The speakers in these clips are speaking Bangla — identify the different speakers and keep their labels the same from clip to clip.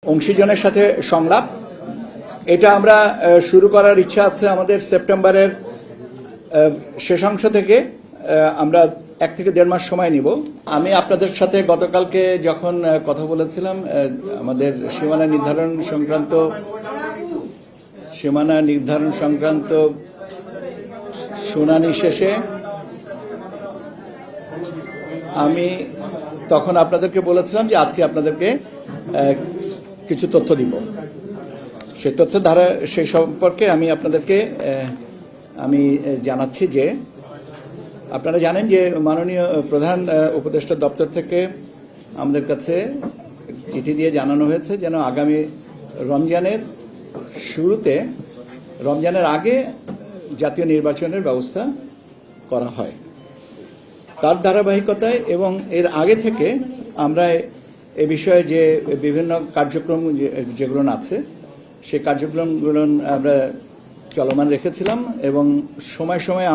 Speaker 1: অংশীজনের সাথে সংলাপ এটা আমরা শুরু করার ইচ্ছা আছে আমাদের সেপ্টেম্বরের শেষাংশ থেকে। আমরা 1 থেকে 1.5 মাস সময় নিব। আমি আপনাদের সাথে গতকালকে যখন কথা বলেছিলাম আমাদের সীমানা নির্ধারণ সংক্রান্ত শুনানি শেষে আমি তখন আপনাদেরকে বলেছিলাম যে আজকে আপনাদেরকে কিছু তথ্য দিব। সেই তথ্য ধারা সেই সম্পর্কে আমি আপনাদেরকে আমি জানাচ্ছি যে আপনারা জানেন যে মাননীয় প্রধান উপদেষ্টা দপ্তর থেকে আমাদের কাছে চিঠি দিয়ে জানানো হয়েছে যেন আগামী রমজানের শুরুতে, রমজানের আগে জাতীয় নির্বাচনের ব্যবস্থা করা হয়। তার ধারাবাহিকতায় এবং এর আগে থেকে আমরা এ বিষয়ে যে বিভিন্ন কার্যক্রম যেগুলো আছে সেই কার্যক্রমগুলো আমরা চলমান রেখেছিলাম এবং সময় সময়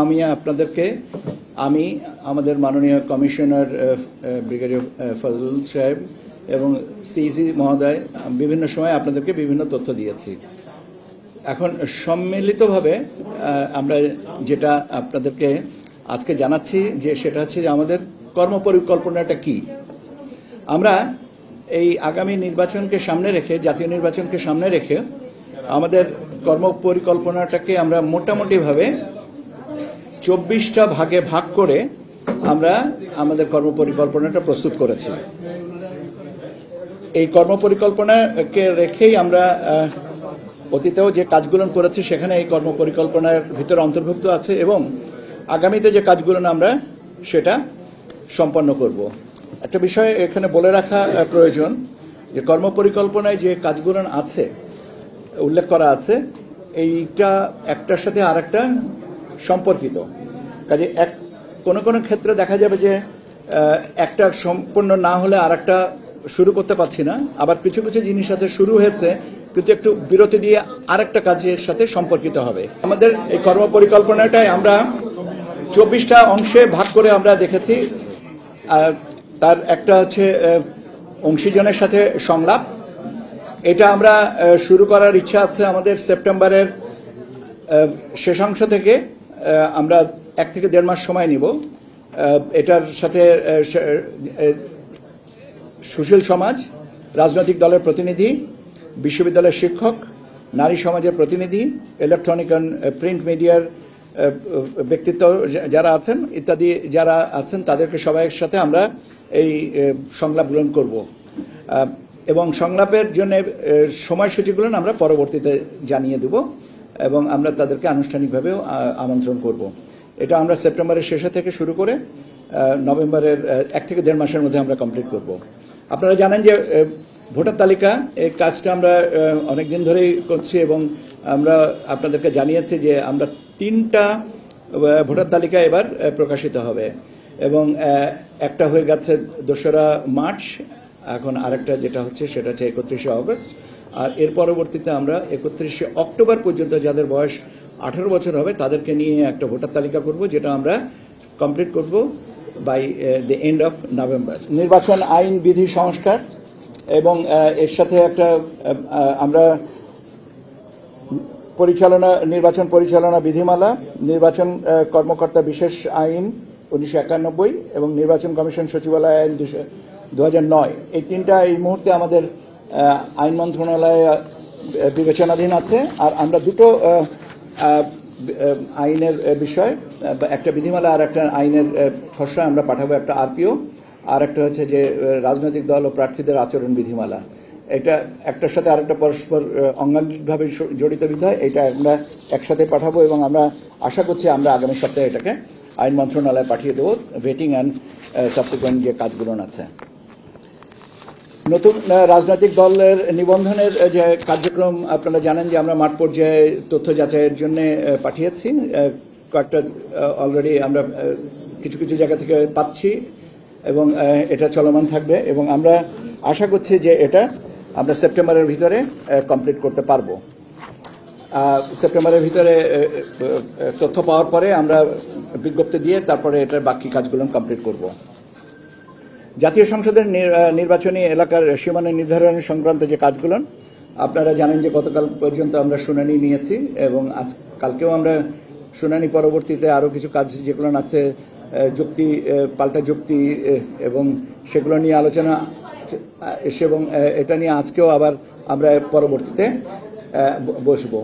Speaker 1: আমি আমাদের মাননীয় কমিশনার ব্রিগেডিয়ার ফজল সাহেব এবং সিইসি মহোদয় বিভিন্ন সময় আপনাদেরকে বিভিন্ন তথ্য দিয়েছি। এখন সম্মিলিতভাবে আমরা যেটা আপনাদেরকে আজকে জানাচ্ছি যে সেটা হচ্ছে যে আমাদের কর্মপরিকল্পনাটা কি। আমরা এই আগামী নির্বাচনকে সামনে রেখে, জাতীয় নির্বাচনকে সামনে রেখে আমাদের কর্মপরিকল্পনাটাকে আমরা মোটামুটিভাবে 24টা ভাগে ভাগ করে আমরা আমাদের কর্মপরিকল্পনাটা প্রস্তুত করেছি। এই কর্মপরিকল্পনাকে রেখেই আমরা অতীতেও যে কাজগুলো করেছি সেখানে এই কর্মপরিকল্পনার ভিতরে অন্তর্ভুক্ত আছে এবং আগামীতে যে কাজগুলো আমরা সেটা সম্পন্ন করব। একটা বিষয় এখানে বলে রাখা প্রয়োজন যে কর্মপরিকল্পনায় যে কাজগুলো আছে উল্লেখ করা আছে এইটা একটার সাথে আরেকটা সম্পর্কিত। কাজে কোনো কোনো ক্ষেত্রে দেখা যাবে যে একটা সম্পূর্ণ না হলে আরেকটা শুরু করতে পারছি না, আবার কিছু কিছু জিনিস আছে শুরু হয়েছে কিন্তু একটু বিরতি দিয়ে আরেকটা কাজের সাথে সম্পর্কিত হবে। আমাদের এই কর্মপরিকল্পনাটাই আমরা 24টা অংশে ভাগ করে আমরা দেখেছি। তার একটা হচ্ছে অংশীজনের সাথে সংলাপ, এটা আমরা শুরু করার ইচ্ছা আছে আমাদের সেপ্টেম্বরের শেষাংশ থেকে। আমরা 1 থেকে 1.5 মাস সময় নিব। এটার সাথে সুশীল সমাজ, রাজনৈতিক দলের প্রতিনিধি, বিশ্ববিদ্যালয়ের শিক্ষক, নারী সমাজের প্রতিনিধি, ইলেকট্রনিক অ্যান্ড প্রিন্ট মিডিয়ার ব্যক্তিত্ব যারা আছেন ইত্যাদি যারা আছেন তাদেরকে সবাইয়ের সাথে আমরা এই সংলাপ গ্রহণ করব এবং সংলাপের জন্য সময়সূচিগুলো আমরা পরবর্তীতে জানিয়ে দেব এবং আমরা তাদেরকে আনুষ্ঠানিকভাবেও আমন্ত্রণ করব। এটা আমরা সেপ্টেম্বরের শেষে থেকে শুরু করে নভেম্বরের 1 থেকে 1.5 মাসের মধ্যে আমরা কমপ্লিট করব। আপনারা জানেন যে ভোটার তালিকা এই কাজটা আমরা অনেক দিন ধরেই করছি এবং আমরা আপনাদেরকে জানিয়েছি যে আমরা 3টা ভোটার তালিকা এবার প্রকাশিত হবে এবং একটা হয়ে গেছে 2রা মার্চ, এখন আরেকটা যেটা হচ্ছে সেটা হচ্ছে 31শে অগস্ট, আর এর পরবর্তীতে আমরা 31শে অক্টোবর পর্যন্ত যাদের বয়স 18 বছর হবে তাদেরকে নিয়ে একটা ভোটার তালিকা করব, যেটা আমরা কমপ্লিট করব by the end of November. নির্বাচন আইন বিধি সংস্কার এবং এর সাথে একটা আমরা নির্বাচন পরিচালনা বিধিমালা, নির্বাচন কর্মকর্তা বিশেষ আইন 1991 এবং নির্বাচন কমিশন সচিবালয় আইন 2009, এই 3টা এই মুহূর্তে আমাদের আইন মন্ত্রণালয়ে বিবেচনাধীন আছে। আর আমরা 2টো আইনের বিষয়, একটা বিধিমালা আর একটা আইনের খসড়া আমরা পাঠাবো, একটা আরপিও আর একটা হচ্ছে যে রাজনৈতিক দল ও প্রার্থীদের আচরণ বিধিমালা। এটা একটার সাথে আরেকটা পরস্পর অঙ্গাঙ্গিকভাবে জড়িত বিধায় এটা আমরা একসাথে পাঠাবো এবং আমরা আশা করছি আমরা আগামী সপ্তাহে এটাকে আইন মন্ত্রণালয়ে পাঠিয়ে দেবো, ভেটিং অ্যান্ড সাবসিকুয়েন্ট যে কাজগুলো আছে। নতুন রাজনৈতিক দলের নিবন্ধনের যে কার্যক্রম আপনারা জানেন যে আমরা মাঠ পর্যায়ে তথ্য যাচাইয়ের জন্য পাঠিয়েছি। কয়েকটা অলরেডি আমরা কিছু কিছু জায়গা থেকে পাচ্ছি এবং এটা চলমান থাকবে এবং আমরা আশা করছি যে এটা আমরা সেপ্টেম্বরের ভিতরে কমপ্লিট করতে পারবো। সেপ্টেম্বরের ভিতরে তথ্য পাওয়ার পরে আমরা বিজ্ঞপ্তি দিয়ে তারপরে এটার বাকি কাজগুলো কমপ্লিট করব। জাতীয় সংসদের নির্বাচনী এলাকার সীমানা নির্ধারণ সংক্রান্ত যে কাজগুলো আপনারা জানেন যে গতকাল পর্যন্ত আমরা শুনানি নিয়েছি এবং আজ কালকেও আমরা শুনানি পরবর্তীতে আরও কিছু কাজ যেগুলো আছে যুক্তি পাল্টা যুক্তি এবং সেগুলো নিয়ে আলোচনা এবং এটা নিয়ে আজকেও আবার আমরা পরবর্তীতে বসবো।